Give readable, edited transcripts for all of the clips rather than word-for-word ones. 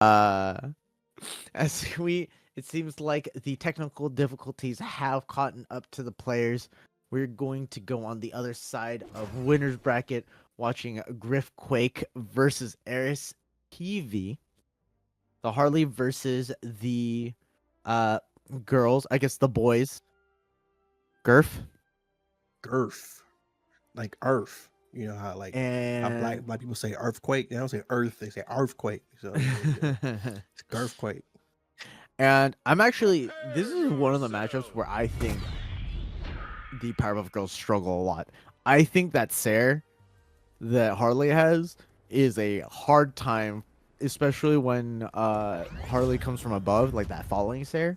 Uh, it seems like the technical difficulties have caught up to the players. We're going to go on the other side of winners bracket, watching Girphquake versus Aeris TV. The Harley versus the girls, I guess the boys. Girth Girth, like Earth. You know how how and black people say earthquake. They don't say Earth. They say earthquake. So it's Girthquake. and I'm actually this is one of the matchups where I think the Powerpuff Girls struggle a lot. I think that Sarah that Harley has is a hard time, especially when Harley comes from above, like that following Sarah.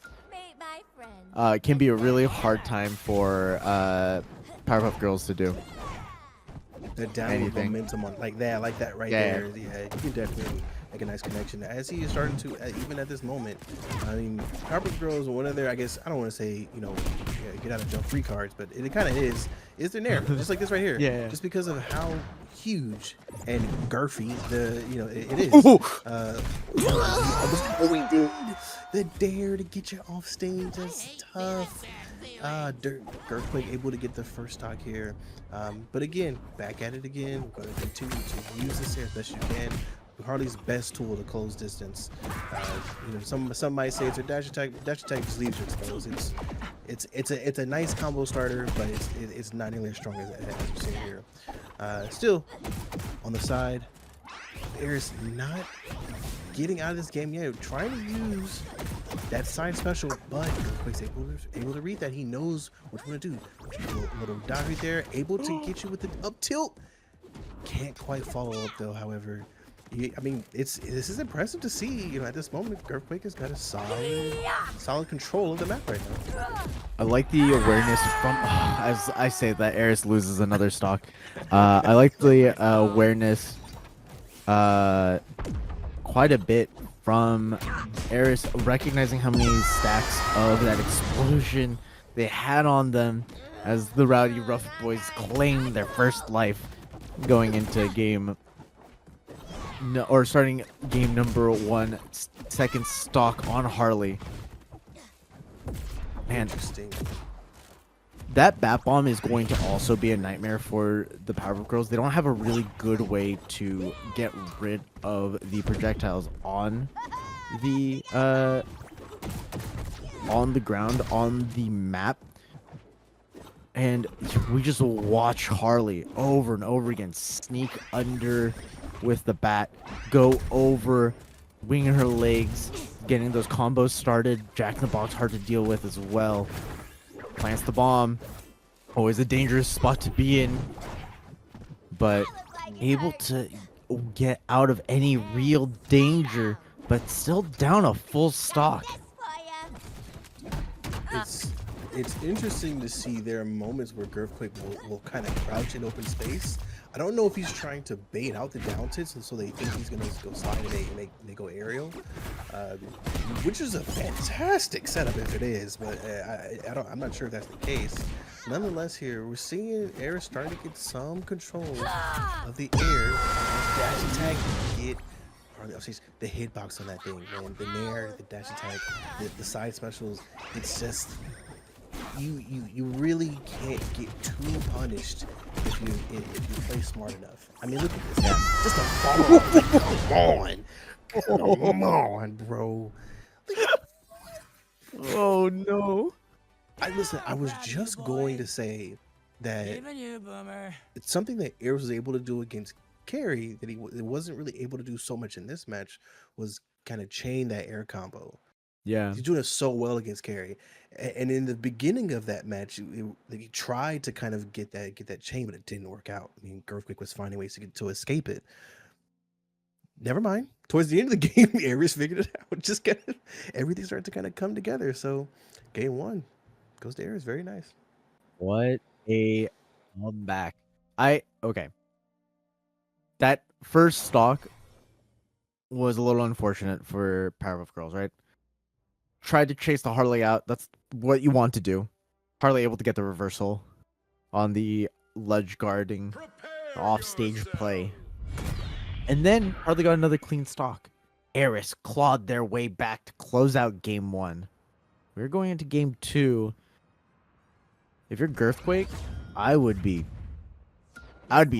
It can be a really hard time for Powerpuff Girls to do The downward anything. momentum on like that right Yeah. there. Yeah, you can definitely make a nice connection. As he is starting to, even at this moment, I mean, Powerpuff Girls, one of their, I guess, I don't want to say, get out of jump free cards, but it kind of is their narrative, just like this right here. Yeah. Just because of how huge and girthy it is. Oh, he did the dare to get you off stage. That's tough. Girphquake able to get the first stock here. But again, back at it again. We're going to continue to use this here as best you can. Harley's best tool to close distance. Some might say it's a dash attack. Dash attack just leaves you exposed. It's a nice combo starter, but it's not nearly as strong as you see here. Still, on the side, Aeris not getting out of this game yet. Trying to use that side special, but Girphquake's able to read that. He knows what you want to do. Little dodge right there, able to get you with the up tilt. Can't quite follow up though. However, I mean, this is impressive to see. At this moment, Girphquake has got a solid control of the map right now. I like the awareness from, as I say that Aeris loses another stock. I like the awareness quite a bit from Aeris, recognizing how many stacks of that explosion they had on them as the Rowdy Rough Boys claim their first life going into game or starting game number 1, second stock on Harley. Man, Interesting. that bat bomb is going to also be a nightmare for the Powerpuff Girls. They don't have a really good way to get rid of the projectiles on the ground, on the map. And we just watch Harley over and over again sneak under with the bat, go over, winging her legs, getting those combos started. Jack in the Box hard to deal with as well. Plants the bomb. Always a dangerous spot to be in. But able to get out of any real danger, but still down a full stock. It's interesting to see there are moments where Girphquake will kind of crouch in open space. I don't know if he's trying to bait out the down tilts, and so they think he's gonna go slide and they go aerial, which is a fantastic setup if it is. But I'm not sure if that's the case. Nonetheless, here we're seeing Aeris starting to get some control of the air. Dash attack, get the hitbox on that thing, man. The nair, the dash attack, the side specials. It's just you really can't get too punished if you play smart enough. I mean, look at this. Just a ball. Come on, bro. Oh no. I was just going to say that it's something that Aeris was able to do against Carrie that he wasn't really able to do so much in this match, was kind of chain that air combo. Yeah. He's doing it so well against Carrie, and in the beginning of that match, he tried to kind of get that chain, but it didn't work out. I mean, Girphquake was finding ways to escape it. Never mind. Towards the end of the game, Aeris figured it out. Just everything started to kind of come together. So, game 1 goes to Aeris. Very nice. What a comeback. Okay. That first stock was a little unfortunate for Powerpuff Girls, right? Tried to chase the Harley out. That's what you want to do. Harley able to get the reversal on the ledge guarding, off stage play. And then Harley got another clean stock. Aeris clawed their way back to close out game 1. We're going into game 2. If you're Girphquake, I would be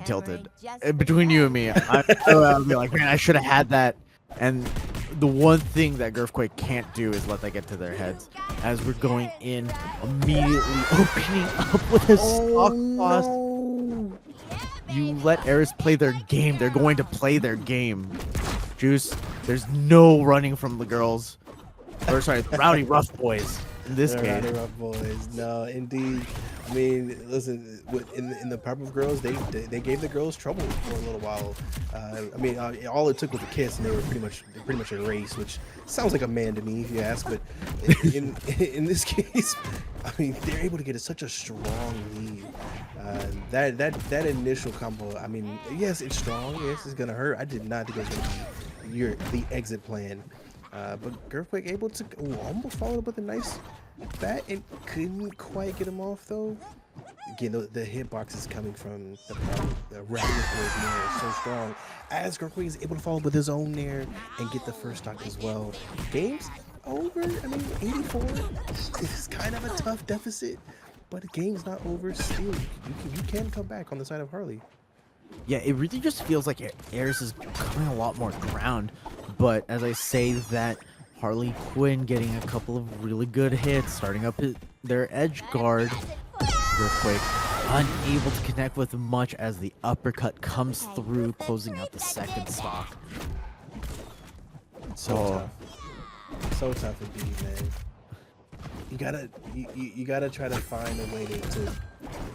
tilted. Between you and me, I would be like, man, I should have had that. And the one thing that Girphquake can't do is let that get to their heads. As we're going in, immediately opening up with a stock toss. No. You let Aeris play their game. They're going to play their game. Juice, there's no running from the girls. Or sorry, Rowdy Rough Boys in this game. Rowdy Rough Boys. No, indeed. I mean, listen, in the Powerpuff Girls, they gave the girls trouble for a little while. I mean, all it took was a kiss, and they were pretty much erased, which sounds like a man to me, if you ask. But in this case, I mean, they're able to get such a strong lead. That initial combo, I mean, yes, it's strong. Yes, it's gonna hurt. I did not think it was gonna be the exit plan. But Girphquake able to almost follow up with a nice bat and couldn't quite get him off though. Again, the hitbox is coming from the Raptor Nair so strong. As Girphquake is able to follow up with his own Nair and get the first stock as well. Game's over. I mean, 84 is kind of a tough deficit, but the game's not over still. You can come back on the side of Harley. Yeah, it really just feels like Aeris is covering a lot more ground. But as I say that, Harley Quinn getting a couple of really good hits, starting up their edge guard. Girphquake unable to connect with much as the uppercut comes through, closing out the second stock. So tough indeed, man. You gotta try to find a way to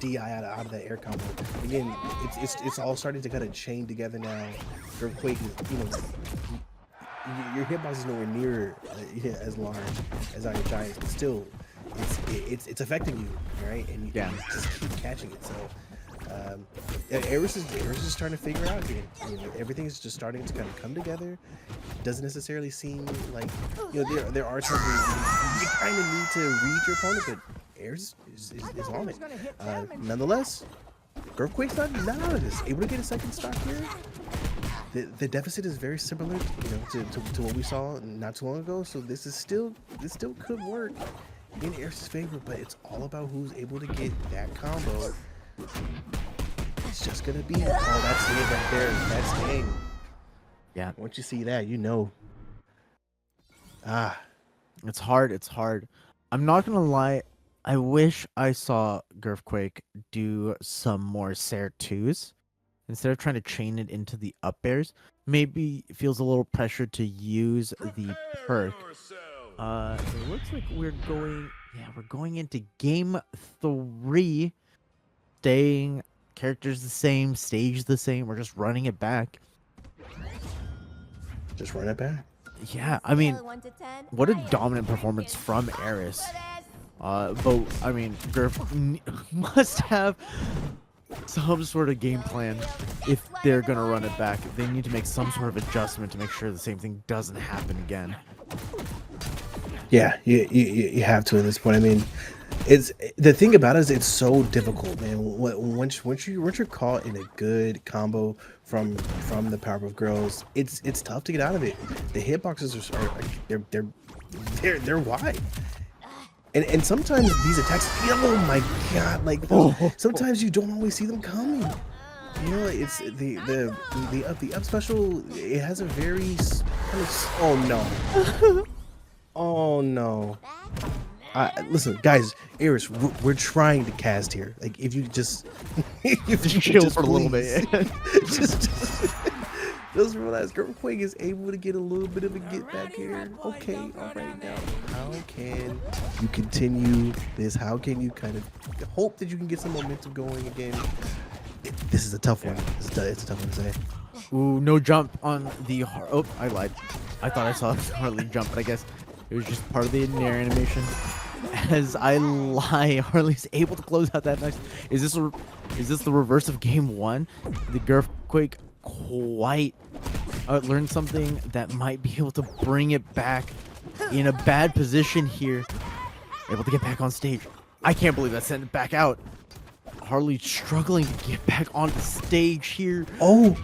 DI out of that air combo. Again, it's all starting to kind of chain together now. Girphquake is, you know, your hitbox is nowhere near as large as our Giants, but still, it's affecting you, right? And you just keep catching it. So Aeris is trying to figure out again. You know, everything is just starting to kind of come together. Doesn't necessarily seem like, you know, there are times where you kind of need to read your opponent, but Aeris is on it. Nonetheless, Girphquake's not out of this. Able to get a second stock here. The deficit is very similar, you know, to what we saw not too long ago. So this still could work in Aeris' favor, but it's all about who's able to get that combo. It's just gonna be, oh, that's it right there. That's game. Yeah. Once you see that, you know. It's hard. It's hard. I'm not gonna lie. I wish I saw Girphquake do some more Sair 2s. Instead of trying to chain it into the up airs, maybe it feels a little pressure to use the perk. It looks like we're going into game 3. Staying characters the same, stage the same. We're just running it back. Just run it back. Yeah, I mean, what a dominant performance from Aeris. But I mean, Girf must have some sort of game plan if they're gonna run it back. They need to make some sort of adjustment to make sure the same thing doesn't happen again. Yeah, you have to at this point. I mean, it's the thing about it is it's so difficult, man. Once you're caught in a good combo from the Powerpuff Girls, it's tough to get out of it. The hitboxes they're wide. And sometimes these attacks, oh my god, like sometimes you don't always see them coming. You know, it's the up special. It has a very kind of, oh no, oh no. Listen, guys, Aeris, we're trying to cast here. Like, if you just chill for a little bit, just realize Girphquake is able to get a little bit of a get back here. Okay, all right, now how can you continue this? How can you kind of hope that you can get some momentum going again? This is a tough one. It's a tough one to say. Ooh, no jump on the oh, I lied. I thought I saw Harley jump, but I guess it was just part of the Nair animation. As I lie, Harley's able to close out that nice. Is this the reverse of game 1? The Girphquake quite learned something that might be able to bring it back in a bad position here. Able to get back on stage. I can't believe that sent it back out. Harley struggling to get back on the stage here. Oh,